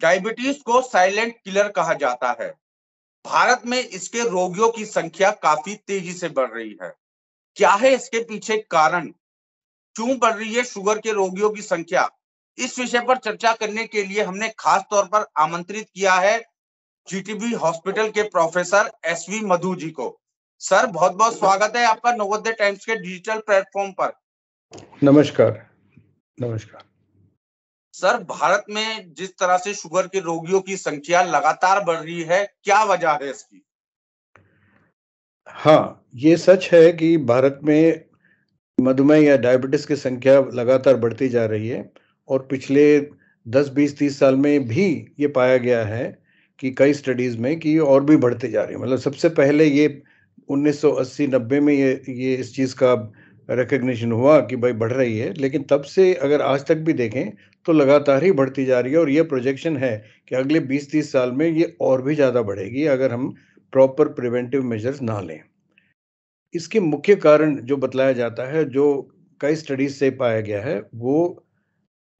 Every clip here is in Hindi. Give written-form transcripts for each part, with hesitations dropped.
डायबिटीज को साइलेंट किलर कहा जाता है। भारत में इसके रोगियों की संख्या काफी तेजी से बढ़ रही है। क्या है इसके पीछे कारण? क्यों बढ़ रही है शुगर के रोगियों की संख्या? इस विषय पर चर्चा करने के लिए हमने खास तौर पर आमंत्रित किया है जीटीबी हॉस्पिटल के प्रोफेसर एसवी मधु जी को। सर, बहुत बहुत स्वागत है आपका नवोदय टाइम्स के डिजिटल प्लेटफॉर्म पर। नमस्कार। नमस्कार सर, भारत में जिस तरह से शुगर के रोगियों की संख्या लगातार बढ़ रही है, क्या वजह है इसकी? हाँ, ये सच है कि भारत में मधुमेह या डायबिटीज की संख्या लगातार बढ़ती जा रही है और पिछले 10, 20, 30 साल में भी ये पाया गया है कि कई स्टडीज में कि और भी बढ़ती जा रही है। मतलब सबसे पहले ये 1980-90 में ये इस चीज़ का रिकग्निशन हुआ कि भाई बढ़ रही है, लेकिन तब से अगर आज तक भी देखें तो लगातार ही बढ़ती जा रही है और ये प्रोजेक्शन है कि अगले 20-30 साल में ये और भी ज़्यादा बढ़ेगी अगर हम प्रॉपर प्रिवेंटिव मेजर्स ना लें। इसके मुख्य कारण जो बतलाया जाता है, जो कई स्टडीज से पाया गया है, वो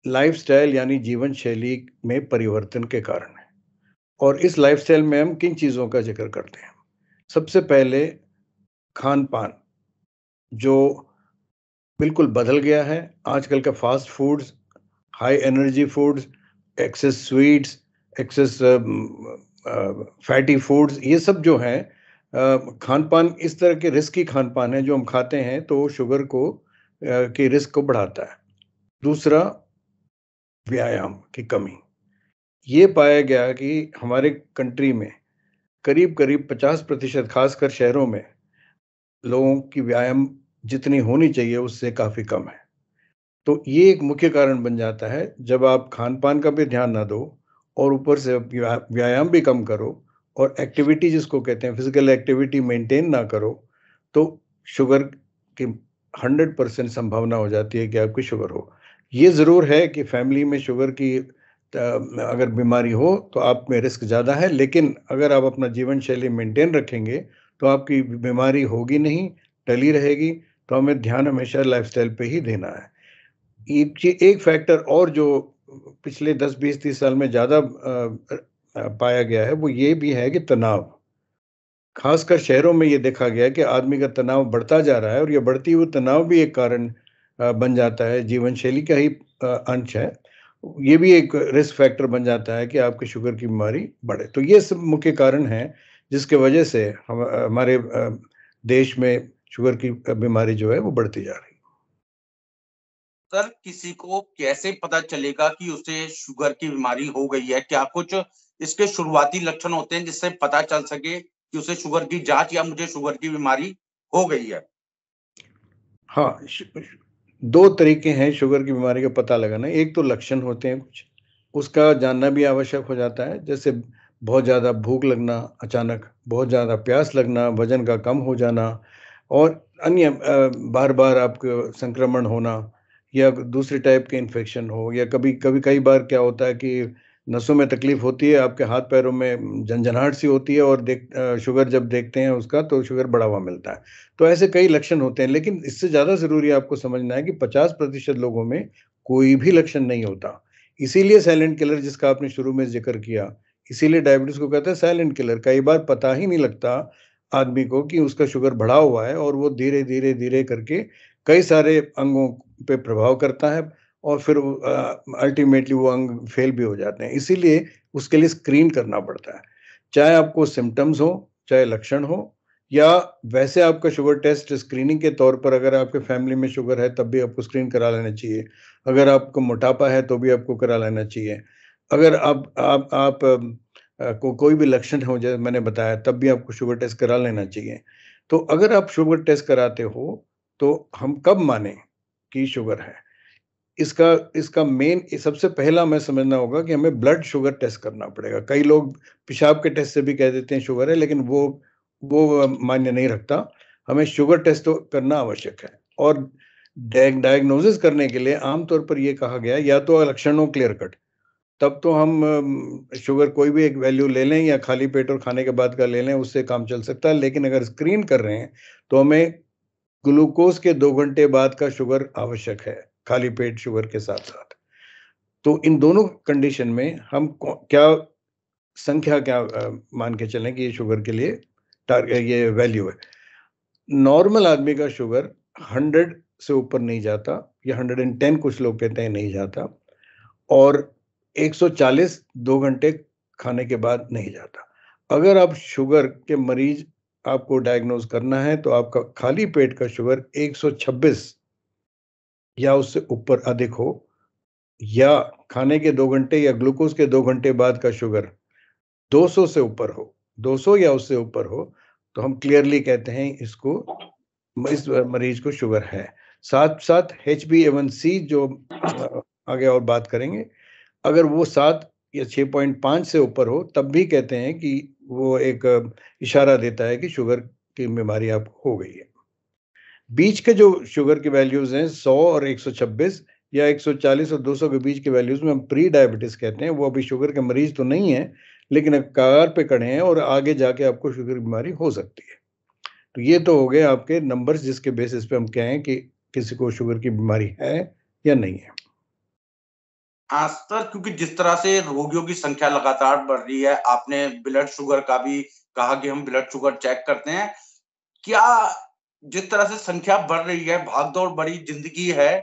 लाइफस्टाइल यानी जीवन शैली में परिवर्तन के कारण है। और इस लाइफस्टाइल में हम किन चीज़ों का जिक्र करते हैं? सबसे पहले खान-पान, जो बिल्कुल बदल गया है। आजकल का fast foods, high energy foods, excess sweets, excess fatty foods, ये सब जो हैं खान-पान इस तरह के रिस्की खान-पान है जो हम खाते हैं तो शुगर को की रिस्क को बढ़ाता है। दूसरा, व्यायाम की कमी। ये पाया गया कि हमारे कंट्री में करीब-करीब 50% खासकर शहरों में लोगों की व्यायाम जितनी होनी चाहिए उससे काफ़ी कम है। तो ये एक मुख्य कारण बन जाता है, जब आप खान-पान का भी ध्यान ना दो और ऊपर से व्यायाम भी कम करो और एक्टिविटी जिसको कहते हैं फिज़िकल एक्टिविटी मेंटेन ना करो, तो शुगर की 100% संभावना हो जाती है कि आपकी शुगर हो। ये ज़रूर है कि फैमिली में शुगर की अगर बीमारी हो तो आप में रिस्क ज़्यादा है, लेकिन अगर आप अपना जीवन शैली मेंटेन रखेंगे, तो आपकी बीमारी होगी नहीं, टली रहेगी। तो हमें ध्यान हमेशा लाइफ़स्टाइल पे ही देना है। एक फैक्टर और जो पिछले 10, 20, 30 साल में ज़्यादा पाया गया है, वो ये भी है कि तनाव। खासकर शहरों में ये देखा गया है कि आदमी का तनाव बढ़ता जा रहा है और ये बढ़ती हुई तनाव भी एक कारण बन जाता है, जीवन शैली का ही अंश है। ये भी एक रिस्क फैक्टर बन जाता है कि आपकी शुगर की बीमारी बढ़े। तो ये सब मुख्य कारण हैं, जिसकी वजह से हमारे देश में शुगर की बीमारी जो है वो बढ़ती जा रही है। सर, किसी को कैसे पता चलेगा कि उसे शुगर की बीमारी हो गई है? क्या कुछ इसके शुरुआती लक्षण होते हैं जिससे पता चल सके कि उसे शुगर की जांच या मुझे शुगर की बीमारी हो गई है? हाँ, 2 तरीके हैं शुगर की बीमारी का पता लगाना। एक तो लक्षण होते हैं कुछ, उसका जानना भी आवश्यक हो जाता है। जैसे बहुत ज़्यादा भूख लगना अचानक, बहुत ज़्यादा प्यास लगना, वज़न का कम हो जाना और अन्य बार-बार आपको संक्रमण होना या दूसरे टाइप के इन्फेक्शन हो या कई बार क्या होता है कि नसों में तकलीफ़ होती है, आपके हाथ-पैरों में झनझनाहट सी होती है और शुगर जब देखते हैं उसका तो शुगर बढ़ा हुआ मिलता है। तो ऐसे कई लक्षण होते हैं, लेकिन इससे ज़्यादा ज़रूरी आपको समझना है कि 50% लोगों में कोई भी लक्षण नहीं होता। इसीलिए साइलेंट किलर जिसका आपने शुरू में ज़िक्र किया, इसीलिए डायबिटीज़ को कहते हैं साइलेंट किलर। कई बार पता ही नहीं लगता आदमी को कि उसका शुगर बढ़ा हुआ है और वो धीरे करके कई सारे अंगों पे प्रभाव करता है और फिर अल्टीमेटली वो अंग फेल भी हो जाते हैं। इसीलिए उसके लिए स्क्रीन करना पड़ता है। चाहे आपको सिम्पटम्स हो, चाहे लक्षण हो या वैसे आपका शुगर टेस्ट स्क्रीनिंग के तौर पर अगर आपके फैमिली में शुगर है तब भी आपको स्क्रीन करा लेना चाहिए। अगर आपको मोटापा है तो भी आपको करा लेना चाहिए। अगर आप को कोई भी लक्षण हो जैसे मैंने बताया तब भी आपको शुगर टेस्ट करा लेना चाहिए। तो अगर आप शुगर टेस्ट कराते हो तो हम कब मानें कि शुगर है? इसका इसका मेन सबसे पहला हमें समझना होगा कि हमें ब्लड शुगर टेस्ट करना पड़ेगा। कई लोग पेशाब के टेस्ट से भी कह देते हैं शुगर है, लेकिन वो मायने नहीं रखता। हमें शुगर टेस्ट तो करना आवश्यक है और डायग्नोसिस करने के लिए आमतौर पर ये कहा गया या तो लक्षण हो क्लियर कट, तब तो हम शुगर कोई भी एक वैल्यू ले लें या खाली पेट और खाने के बाद का ले लें, उससे काम चल सकता है। लेकिन अगर स्क्रीन कर रहे हैं, तो हमें ग्लूकोज़ के 2 घंटे बाद का शुगर आवश्यक है, खाली पेट शुगर के साथ-साथ। तो इन दोनों कंडीशन में हम क्या संख्या क्या मान के चलें कि ये शुगर के लिए टारगेट ये वैल्यू है। नॉर्मल आदमी का शुगर 100 से ऊपर नहीं जाता, या 110 कुछ लोग कहते हैं नहीं जाता, और 140 2 घंटे खाने के बाद नहीं जाता। अगर आप शुगर के मरीज आपको डायग्नोज करना है तो आपका खाली पेट का शुगर 126 या उससे ऊपर अधिक हो, या खाने के 2 घंटे या ग्लूकोज के 2 घंटे बाद का शुगर 200 से ऊपर हो, 200 या उससे ऊपर हो, तो हम क्लियरली कहते हैं इस मरीज को शुगर है। साथ-साथ HbA1c जो आगे और बात करेंगे, अगर वो 7 या 6.5 से ऊपर हो, तब भी कहते हैं कि वो एक इशारा देता है कि शुगर की बीमारी आपको हो गई है। बीच के जो शुगर की वैल्यूज़ हैं 100 और 126, या 140 और 200 के बीच के वैल्यूज़ में हम प्री डायबिटीज़ कहते हैं। वो अभी शुगर के मरीज तो नहीं है, लेकिन कगार पे खड़े हैं और आगे जाके आपको शुगर की बीमारी हो सकती है। तो ये तो हो गए आपके नंबर्स जिसके बेसिस पे हम कहें कि किसी को शुगर की बीमारी है या नहीं है। सर, क्योंकि जिस तरह से रोगियों की संख्या लगातार बढ़ रही है, आपने ब्लड शुगर का भी कहा कि हम ब्लड शुगर चेक करते हैं। क्या जिस तरह से संख्या बढ़ रही है, भागदौड़ भरी जिंदगी है,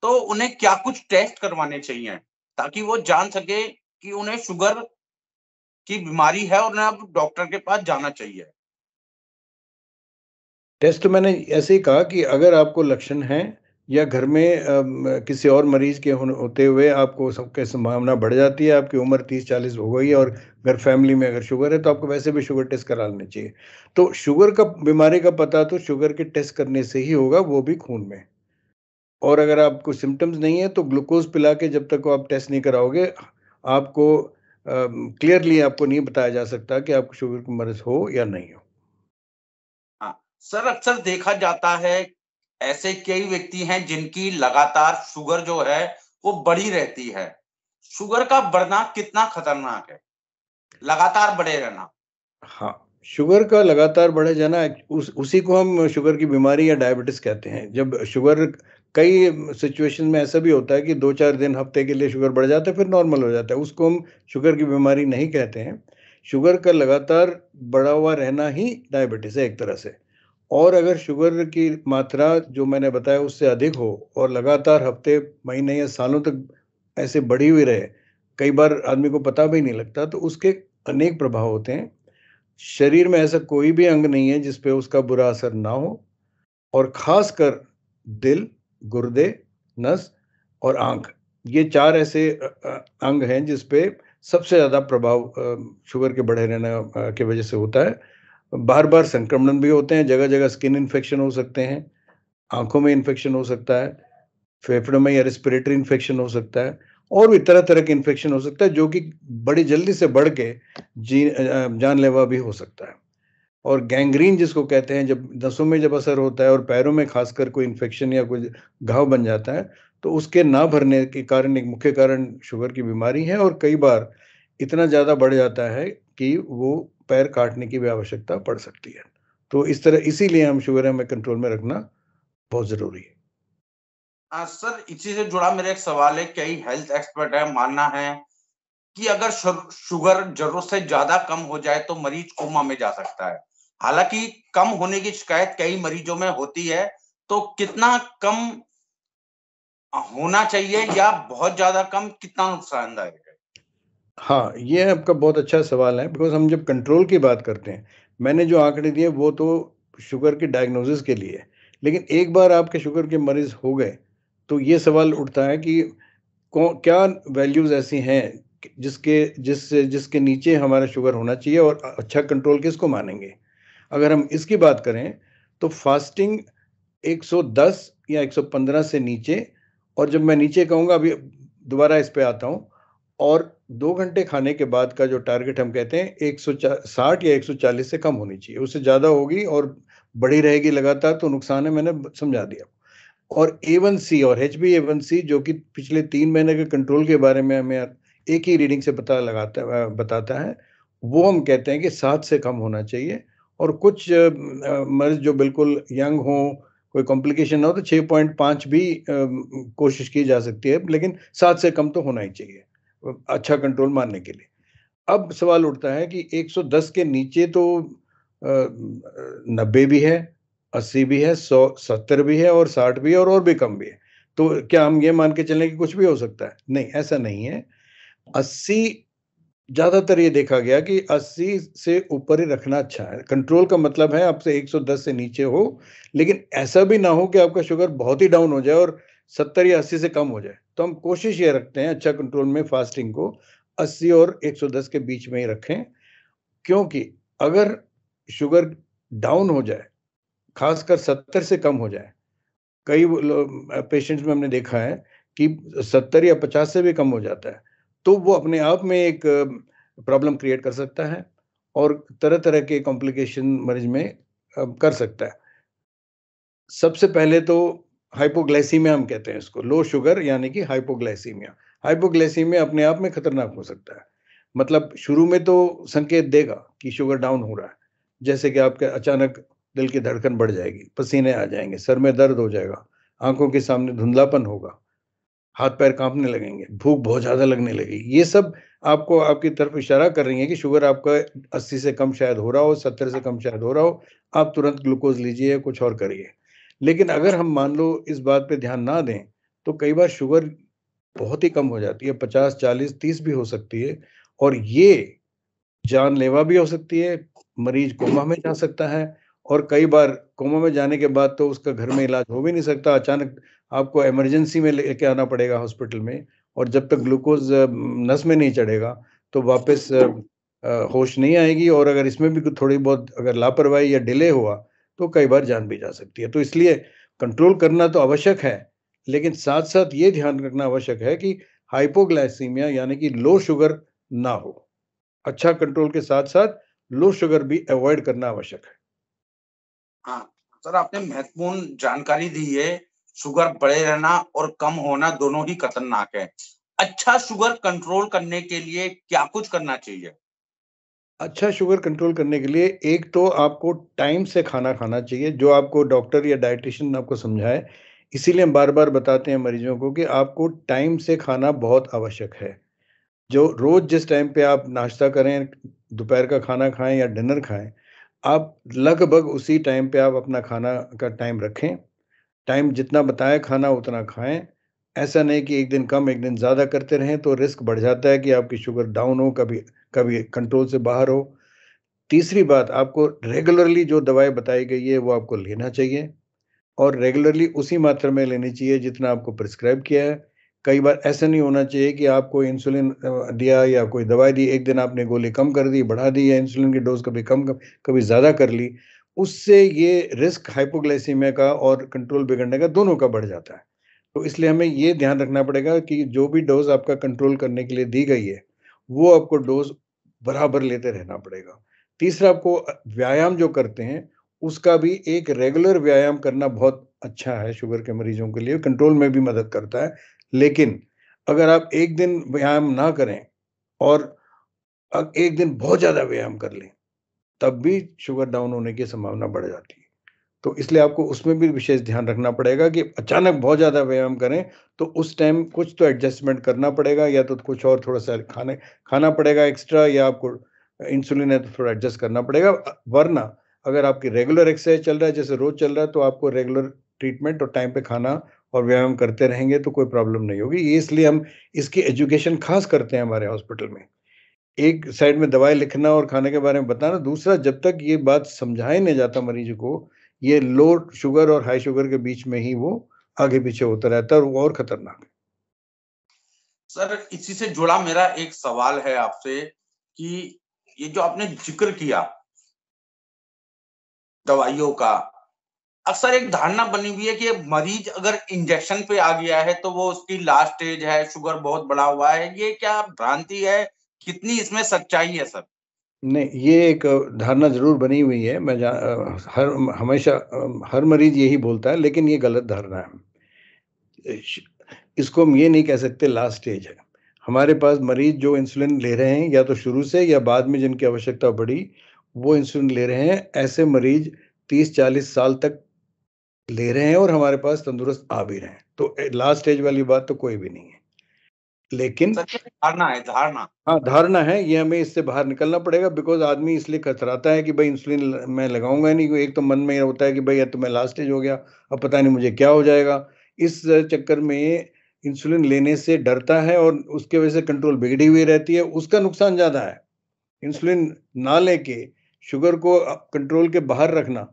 तो उन्हें क्या कुछ टेस्ट करवाने चाहिए ताकि वो जान सके कि उन्हें शुगर की बीमारी है और उन्हें अब डॉक्टर के पास जाना चाहिए? टेस्ट तो मैंने ऐसे ही कहा कि अगर आपको लक्षण हैं, या घर में किसी और मरीज के होते हुए आपको सबके संभावना बढ़ जाती है, आपकी उम्र 30-40 हो गई है और घर फैमिली में अगर शुगर है, तो आपको वैसे भी शुगर टेस्ट करा लेना चाहिए। तो शुगर का बीमारी का पता तो शुगर के टेस्ट करने से ही होगा, वो भी खून में। और अगर आपको सिम्पटम्स नहीं है तो ग्लूकोज पिला के जब तक आप टेस्ट नहीं कराओगे, आपको क्लियरली आपको नहीं बताया जा सकता कि आपको शुगर की मरीज हो या नहीं हो। हाँ, सर, अक्सर देखा जाता है ऐसे कई व्यक्ति हैं जिनकी लगातार शुगर जो है वो बढ़ी रहती है। शुगर का बढ़ना कितना खतरनाक है? लगातार बढ़े रहना। हाँ, शुगर का लगातार बढ़े जाना उसी को हम शुगर की बीमारी या डायबिटीज़ कहते हैं। जब शुगर कई सिचुएशन में ऐसा भी होता है कि 2-4 दिन, हफ्ते के लिए शुगर बढ़ जाता है, फिर नॉर्मल हो जाता है। उसको हम शुगर की बीमारी नहीं कहते हैं। शुगर का लगातार बढ़ा हुआ रहना ही डायबिटीज़ है एक तरह से। और अगर शुगर की मात्रा जो मैंने बताया उससे अधिक हो और लगातार हफ्ते, महीने या सालों तक ऐसे बढ़ी हुई रहे, कई बार आदमी को पता भी नहीं लगता, तो उसके अनेक प्रभाव होते हैं। शरीर में ऐसा कोई भी अंग नहीं है जिस पे उसका बुरा असर ना हो, और ख़ासकर दिल, गुर्दे, नस और आँख, ये 4 ऐसे अंग हैं जिस पे सबसे ज़्यादा प्रभाव शुगर के बढ़े रहने की वजह से होता है। बार-बार संक्रमण भी होते हैं, जगह-जगह स्किन इन्फेक्शन हो सकते हैं, आँखों में इन्फेक्शन हो सकता है, फेफड़ों में या रेस्पिरेटरी इन्फेक्शन हो सकता है, और भी तरह-तरह के इन्फेक्शन हो सकता है जो कि बड़ी जल्दी से बढ़ के जानलेवा भी हो सकता है। और गैंग्रीन जिसको कहते हैं, जब नसों में जब असर होता है और पैरों में खासकर कोई इन्फेक्शन या कुछ घाव बन जाता है, तो उसके ना भरने के कारण एक मुख्य कारण शुगर की बीमारी है, और कई बार इतना ज़्यादा बढ़ जाता है कि वो पैर काटने की भी आवश्यकता पड़ सकती है। तो इस तरह इसीलिए हम शुगर हमें कंट्रोल में रखना बहुत ज़रूरी है। सर, इसी से जुड़ा मेरा एक सवाल है, कई हेल्थ एक्सपर्ट है मानना है कि अगर शुगर जरूरत से ज्यादा कम हो जाए तो मरीज कोमा में जा सकता है। हालांकि कम होने की शिकायत कई मरीजों में होती है, तो कितना कम होना चाहिए या बहुत ज्यादा कम कितना नुकसानदायक है? हाँ, ये आपका बहुत अच्छा सवाल है, बिकॉज़ हम जब कंट्रोल की बात करते हैं, मैंने जो आंकड़े दिए वो तो शुगर की डायग्नोसिस के लिए है। लेकिन एक बार आपके शुगर के मरीज़ हो गए, तो ये सवाल उठता है कि क्या वैल्यूज़ ऐसी हैं जिसके नीचे हमारा शुगर होना चाहिए, और अच्छा कंट्रोल किसको मानेंगे? अगर हम इसकी बात करें, तो फास्टिंग 110 या 115 से नीचे, और जब मैं नीचे कहूँगा, अभी दोबारा इस पे आता हूँ, और 2 घंटे खाने के बाद का जो टारगेट हम कहते हैं 160 या 140 से कम होनी चाहिए। उससे ज़्यादा होगी और बढ़ी रहेगी लगातार तो नुकसान है, मैंने समझा दिया। और A1C और HbA1c जो कि पिछले 3 महीने के कंट्रोल के बारे में हमें एक ही रीडिंग से बताता है, वो हम कहते हैं कि 7 से कम होना चाहिए। और कुछ मर्ज़ जो बिल्कुल यंग हों, कोई कॉम्प्लिकेशन ना हो तो 6.5 भी कोशिश की जा सकती है, लेकिन 7 से कम तो होना ही चाहिए अच्छा कंट्रोल मानने के लिए। अब सवाल उठता है कि 110 के नीचे तो 90 भी है, 80 भी है, 100, 70 भी है और 60 भी है और भी कम भी है। तो क्या हम ये मान के चलें कि कुछ भी हो सकता है? नहीं, ऐसा नहीं है। 80 ज़्यादातर ये देखा गया कि 80 से ऊपर ही रखना अच्छा है। कंट्रोल का मतलब है आपसे 110 से नीचे हो, लेकिन ऐसा भी ना हो कि आपका शुगर बहुत ही डाउन हो जाए और 70 या 80 से कम हो जाए। तो हम कोशिश ये रखते हैं अच्छा कंट्रोल में फास्टिंग को 80 और 110 के बीच में ही रखें, क्योंकि अगर शुगर डाउन हो जाए, खासकर 70 से कम हो जाए, कई पेशेंट्स में हमने देखा है कि 70 या 50 से भी कम हो जाता है, तो वो अपने आप में एक प्रॉब्लम क्रिएट कर सकता है और तरह-तरह के कॉम्प्लिकेशन मरीज में कर सकता है। सबसे पहले तो हाइपोग्लाइसीमिया हम कहते हैं इसको, लो शुगर यानी कि हाइपोग्लाइसीमिया। हाइपोग्लाइसीमिया अपने आप में खतरनाक हो सकता है। मतलब शुरू में तो संकेत देगा कि शुगर डाउन हो रहा है, जैसे कि आपके अचानक दिल की धड़कन बढ़ जाएगी, पसीने आ जाएँगे, सर में दर्द हो जाएगा, आँखों के सामने धुंधलापन होगा, हाथ-पैर काँपने लगेंगे, भूख बहुत ज़्यादा लगने लगेगी। ये सब आपको आपकी तरफ इशारा कर रही है कि शुगर आपका 80 से कम शायद हो रहा हो, 70 से कम शायद हो रहा हो, आप तुरंत ग्लूकोज़ लीजिए, कुछ और करिए। लेकिन अगर हम मान लो इस बात पे ध्यान ना दें, तो कई बार शुगर बहुत ही कम हो जाती है, 50, 40, 30 भी हो सकती है और ये जानलेवा भी हो सकती है, मरीज कोमा में जा सकता है और कई बार कोमा में जाने के बाद तो उसका घर में इलाज हो भी नहीं सकता, अचानक आपको इमरजेंसी में लेके आना पड़ेगा हॉस्पिटल में और जब तक ग्लूकोज़ नस में नहीं चढ़ेगा, तो वापस होश नहीं आएगी और अगर इसमें भी कुछ थोड़ी बहुत अगर लापरवाही या डिले हुआ, तो कई बार जान भी जा सकती है। तो इसलिए कंट्रोल करना तो आवश्यक है, लेकिन साथ-साथ ये ध्यान रखना आवश्यक है कि हाइपोग्लाइसीमिया यानी कि लो शुगर ना हो। अच्छा कंट्रोल के साथ-साथ लो शुगर भी अवॉइड करना आवश्यक है। हाँ, सर आपने महत्वपूर्ण जानकारी दी है। शुगर बढ़े रहना और कम होना दोनों ही खतरनाक है। अच्छा शुगर कंट्रोल करने के लिए क्या कुछ करना चाहिए? अच्छा शुगर कंट्रोल करने के लिए एक तो आपको टाइम से खाना खाना चाहिए, जो आपको डॉक्टर या डायटीशियन आपको समझाए। इसीलिए हम बार-बार बताते हैं मरीजों को कि आपको टाइम से खाना बहुत आवश्यक है। जो रोज़ जिस टाइम पे आप नाश्ता करें, दोपहर का खाना खाएँ या डिनर खाएँ, आप लगभग उसी टाइम पे आप अपना खाना का टाइम रखें। टाइम जितना बताया खाना उतना खाएँ। ऐसा नहीं कि एक दिन कम, एक दिन ज़्यादा करते रहें तो रिस्क बढ़ जाता है कि आपकी शुगर डाउन हो, कभी कभी कंट्रोल से बाहर हो। तीसरी बात आपको रेगुलरली जो दवाई बताई गई है वो आपको लेना चाहिए और रेगुलरली उसी मात्रा में लेनी चाहिए जितना आपको प्रिस्क्राइब किया है। कई बार ऐसा नहीं होना चाहिए कि आपको इंसुलिन दिया या कोई दवाई दी, एक दिन आपने गोली कम कर दी, बढ़ा दी या इंसुलिन की डोज़ कभी कम कभी ज़्यादा कर ली। उससे ये रिस्क हाइपोग्लाइसीमिया का और कंट्रोल बिगड़ने का दोनों का बढ़ जाता है। तो इसलिए हमें ये ध्यान रखना पड़ेगा कि जो भी डोज़ आपका कंट्रोल करने के लिए दी गई है, वो आपको डोज़ बराबर लेते रहना पड़ेगा। तीसरा आपको व्यायाम जो करते हैं, उसका भी एक रेगुलर व्यायाम करना बहुत अच्छा है शुगर के मरीजों के लिए, कंट्रोल में भी मदद करता है। लेकिन अगर आप एक दिन व्यायाम ना करें और एक दिन बहुत ज़्यादा व्यायाम कर लें, तब भी शुगर डाउन होने की संभावना बढ़ जाती है। तो इसलिए आपको उसमें भी विशेष ध्यान रखना पड़ेगा कि अचानक बहुत ज़्यादा व्यायाम करें, तो उस टाइम कुछ तो एडजस्टमेंट करना पड़ेगा या तो कुछ और थोड़ा-सा खाना पड़ेगा एक्स्ट्रा या आपको इंसुलिन है तो थोड़ा एडजस्ट करना पड़ेगा। वरना अगर आपकी रेगुलर एक्सरसाइज चल रहा है, जैसे रोज़ चल रहा है, तो आपको रेगुलर ट्रीटमेंट और टाइम पे खाना और व्यायाम करते रहेंगे तो कोई प्रॉब्लम नहीं होगी। ये इसलिए हम इसकी एजुकेशन ख़ास करते हैं हमारे हॉस्पिटल में। एक साइड में दवाई लिखना और खाने के बारे में बताना, दूसरा जब तक ये बात समझाया नहीं जाता मरीज को, ये लो शुगर और हाई शुगर के बीच में ही वो आगे-पीछे होता रहता है और वो और खतरनाक है। सर इसी से जुड़ा मेरा एक सवाल है आपसे कि ये जो आपने ज़िक्र किया दवाइयों का, अक्सर एक धारणा बनी हुई है कि मरीज अगर इंजेक्शन पे आ गया है तो वो उसकी लास्ट स्टेज है, शुगर बहुत बढ़ा हुआ है। ये क्या भ्रांति है? कितनी इसमें सच्चाई है सर? नहीं, ये एक धारणा ज़रूर बनी हुई है। हमेशा हर मरीज़ यही बोलता है, लेकिन ये गलत धारणा है। इसको हम ये नहीं कह सकते लास्ट स्टेज है। हमारे पास मरीज़ जो इंसुलिन ले रहे हैं, या तो शुरू से या बाद में जिनकी आवश्यकता पड़ी, वो इंसुलिन ले रहे हैं। ऐसे मरीज़ 30-40 साल तक ले रहे हैं और हमारे पास तंदुरुस्त आ भी रहे हैं। तो लास्ट स्टेज वाली बात तो कोई भी नहीं है। लेकिन सर, धारणा है, धारणा। हाँ, धारणा है, ये हमें इससे बाहर निकलना पड़ेगा, बिकॉज़ आदमी इसलिए कतराता है कि भाई इंसुलिन मैं लगाऊँगा नहीं, एक तो मन में ये होता है कि भाई अब तो मैं लास्ट स्टेज हो गया, अब पता नहीं मुझे क्या हो जाएगा। इस चक्कर में इंसुलिन लेने से डरता है और उसकी वजह से कंट्रोल बिगड़ी हुई रहती है, उसका नुकसान ज़्यादा है। इंसुलिन ना लेके शुगर को कंट्रोल के बाहर रखना,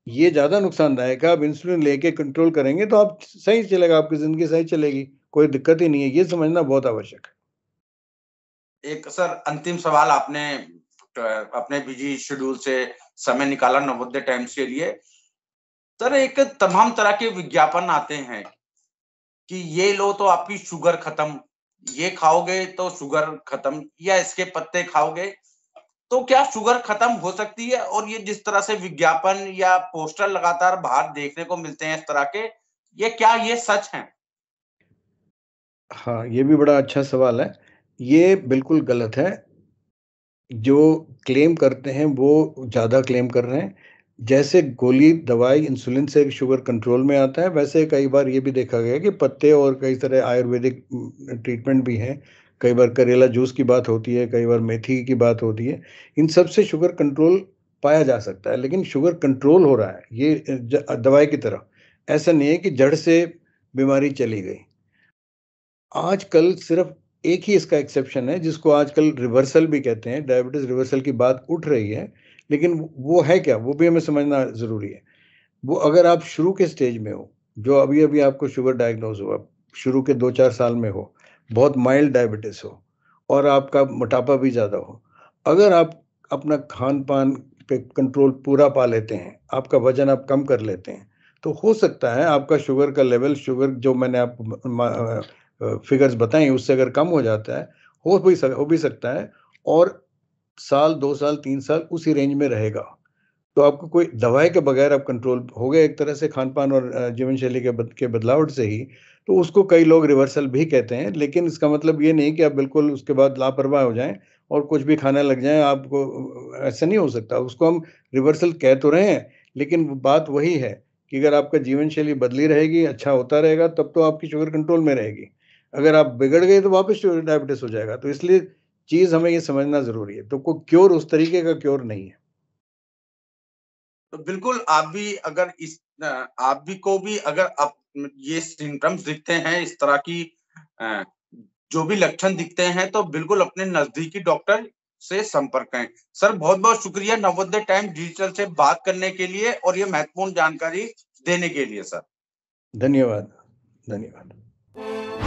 ये ज़्यादा नुकसानदायक है। आप इंसुलिन लेके कंट्रोल करेंगे तो आप सही चलेगा, आपकी ज़िंदगी सही चलेगी, कोई दिक्कत ही नहीं है, ये समझना बहुत आवश्यक है। एक सर अंतिम सवाल, आपने अपने बिजी शेड्यूल से समय निकाला नवोदय टाइम्स के लिए। सर, एक तमाम तरह के विज्ञापन आते हैं कि ये लो तो आपकी शुगर खत्म, ये खाओगे तो शुगर खत्म, या इसके पत्ते खाओगे तो क्या शुगर खत्म हो सकती है? और ये जिस तरह से विज्ञापन या पोस्टर लगातार बाहर देखने को मिलते हैं इस तरह के, ये क्या ये सच हैं? हाँ, ये भी बड़ा अच्छा सवाल है। ये बिल्कुल गलत है। जो क्लेम करते हैं वो ज़्यादा क्लेम कर रहे हैं। जैसे गोली, दवाई, इंसुलिन से शुगर कंट्रोल में आता है, वैसे कई बार ये भी देखा गया है कि पत्ते और कई तरह आयुर्वेदिक ट्रीटमेंट भी हैं। कई बार करेला जूस की बात होती है, कई बार मेथी की बात होती है। इन सब से शुगर कंट्रोल पाया जा सकता है, लेकिन शुगर कंट्रोल हो रहा है, ये दवाई की तरह। ऐसा नहीं है कि जड़ से बीमारी चली गई। आजकल सिर्फ एक ही इसका एक्सेप्शन है, जिसको आजकल रिवर्सल भी कहते हैं, डायबिटीज़ रिवर्सल की बात उठ रही है, लेकिन वो है क्या? वो भी हमें समझना ज़रूरी है। वो अगर आप शुरू के स्टेज में हो, जो अभी-अभी आपको शुगर डायग्नोज़ हुआ, शुरू के 2-4 साल में हो, बहुत माइल्ड डायबिटीज़ हो और आपका मोटापा भी ज़्यादा हो। अगर आप अपना खान-पान पे कंट्रोल पूरा पा लेते हैं, आपका वज़न आप कम कर लेते हैं, तो हो सकता है आपका शुगर का लेवल, शुगर जो मैंने आपको फिगर्स बताई उससे अगर कम हो जाता है, हो भी सकता है और साल, 2 साल, 3 साल उसी रेंज में रहेगा। तो आपको कोई दवाई के बगैर आप कंट्रोल हो गए एक तरह से खान-पान और जीवन शैली के बदलावट से ही, तो उसको कई लोग रिवर्सल भी कहते हैं। लेकिन इसका मतलब ये नहीं कि आप बिल्कुल उसके बाद लापरवाह हो जाएँ और कुछ भी खाने लग जाएँ, आपको ऐसा नहीं हो सकता। उसको हम रिवर्सल कह तो रहे हैं, लेकिन वो बात वही है कि अगर आपका जीवन शैली बदली रहेगी, अच्छा होता रहेगा, तब तो आपकी शुगर कंट्रोल में रहेगी। अगर आप बिगड़ गए तो वापस शुगर डायबिटीज़ हो जाएगा। तो इसलिए चीज़ हमें ये समझना ज़रूरी है। तो कोई क्योर उस तरीके का क्योर नहीं है। तो बिल्कुल आप भी अगर आप भी को भी अगर ये सिम्पटम्स दिखते हैं, इस तरह की अ, जो भी लक्षण दिखते हैं, तो बिल्कुल अपने नजदीकी डॉक्टर से संपर्क करें। सर, बहुत-बहुत शुक्रिया नवोदय टाइम्स डिजिटल से बात करने के लिए और ये महत्वपूर्ण जानकारी देने के लिए सर। धन्यवाद, धन्यवाद।